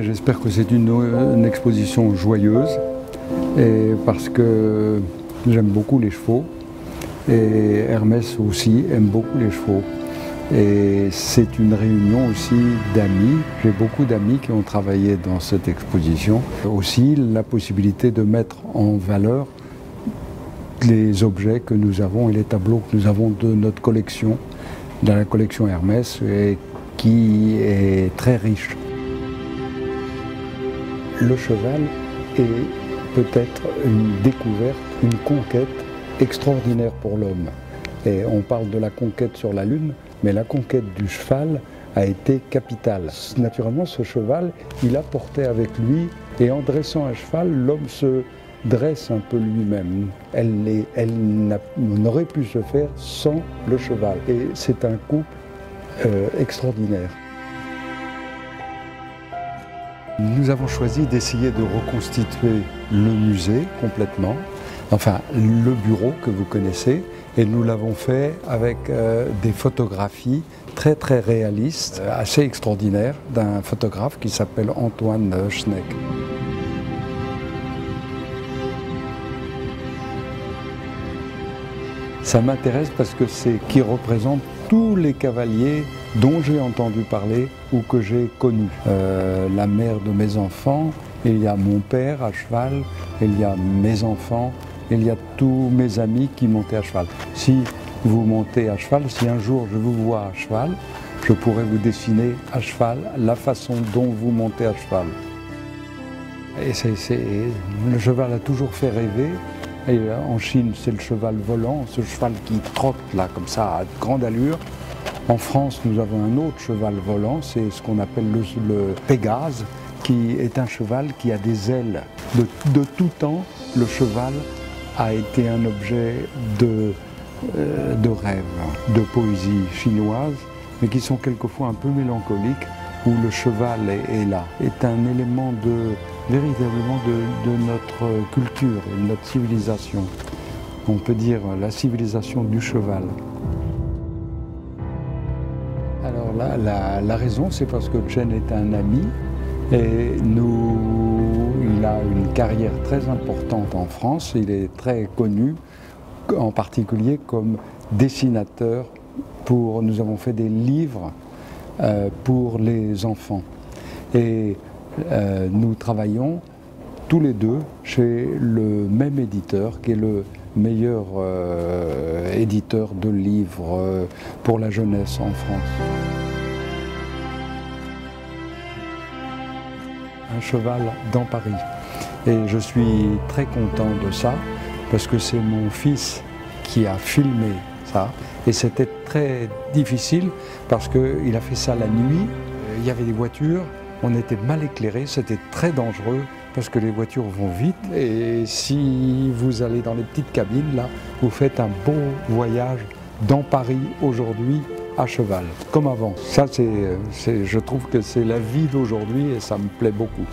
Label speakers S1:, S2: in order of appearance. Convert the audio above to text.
S1: J'espère que c'est une exposition joyeuse, et parce que j'aime beaucoup les chevaux, et Hermès aussi aime beaucoup les chevaux. Et c'est une réunion aussi d'amis. J'ai beaucoup d'amis qui ont travaillé dans cette exposition. Aussi la possibilité de mettre en valeur les objets que nous avons et les tableaux que nous avons de notre collection, de la collection Hermès, et qui est très riche. Le cheval est peut-être une découverte, une conquête extraordinaire pour l'homme. Et on parle de la conquête sur la Lune, mais la conquête du cheval a été capitale. Naturellement, ce cheval, il a porté avec lui, et en dressant un cheval, l'homme se dresse un peu lui-même. Elle n'aurait pu se faire sans le cheval. Et c'est un couple extraordinaire. Nous avons choisi d'essayer de reconstituer le musée complètement, enfin le bureau que vous connaissez, et nous l'avons fait avec des photographies très très réalistes, assez extraordinaires, d'un photographe qui s'appelle Antoine Schneck. Ça m'intéresse parce que c'est qui représente tous les cavaliers dont j'ai entendu parler ou que j'ai connus. La mère de mes enfants, il y a mon père à cheval, il y a mes enfants, il y a tous mes amis qui montaient à cheval. Si vous montez à cheval, si un jour je vous vois à cheval, je pourrais vous dessiner à cheval la façon dont vous montez à cheval. Et le cheval a toujours fait rêver. Et en Chine, c'est le cheval volant, ce cheval qui trotte là comme ça à grande allure. En France, nous avons un autre cheval volant, c'est ce qu'on appelle le Pégase, qui est un cheval qui a des ailes. De tout temps, le cheval a été un objet de rêve, de poésie chinoise, mais qui sont quelquefois un peu mélancoliques, où le cheval est là, est un élément véritablement de notre culture et de notre civilisation. On peut dire la civilisation du cheval. Alors là, la raison, c'est parce que Chen est un ami et il a une carrière très importante en France. Il est très connu, en particulier comme dessinateur. Nous avons fait des livres pour les enfants. Et nous travaillons tous les deux chez le même éditeur, qui est le meilleur éditeur de livres pour la jeunesse en France. Un cheval dans Paris. Et je suis très content de ça, parce que c'est mon fils qui a filmé ça. Et c'était très difficile, parce qu'il a fait ça la nuit. Il y avait des voitures, on était mal éclairés, c'était très dangereux, parce que les voitures vont vite. Et si vous allez dans les petites cabines, là, vous faites un beau voyage dans Paris aujourd'hui à cheval, comme avant. Ça, je trouve que c'est la vie d'aujourd'hui et ça me plaît beaucoup.